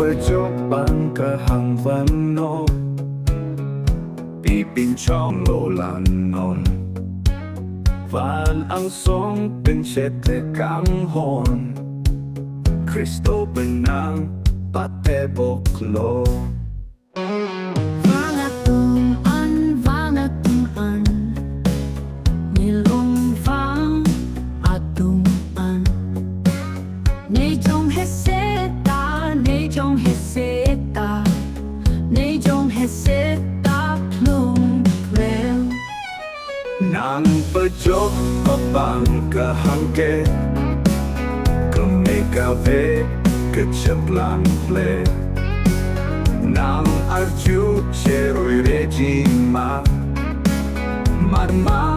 Percobaan kehangvan no Pipincong lolanon Van ang song pensete kang hon Kristo benang pateboklo Vang atuman Nilong vang atuman Nei trong heseta Nei trong heseta Nei trong heseta Plung rel Nang pejok pabang kahangke Kemekave keceplang ple Nang arju ceroi rejima Marma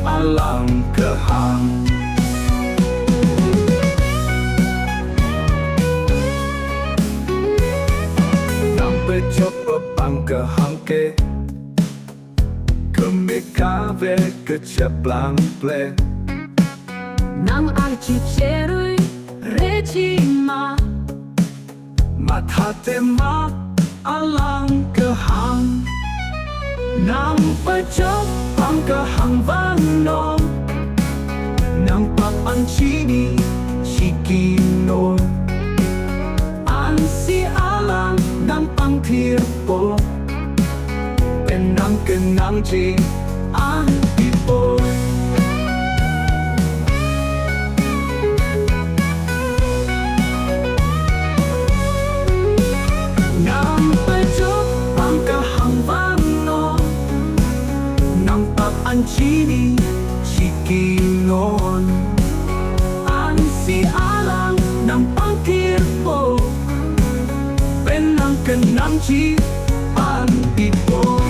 alang kehang Nang pejok pabang kahangke Kemekave keceplang ple Nang archi cerui regima Mathatema alang kehang Nang pejok ang kehang vanom Nang papancini sikinon An si alang nang pangkirpo Penang kenang jing an pipo Nang pejok ang kahang vanom Nang papancini sikinon An si alang nang pangkirpo Penang kenang jing an pipo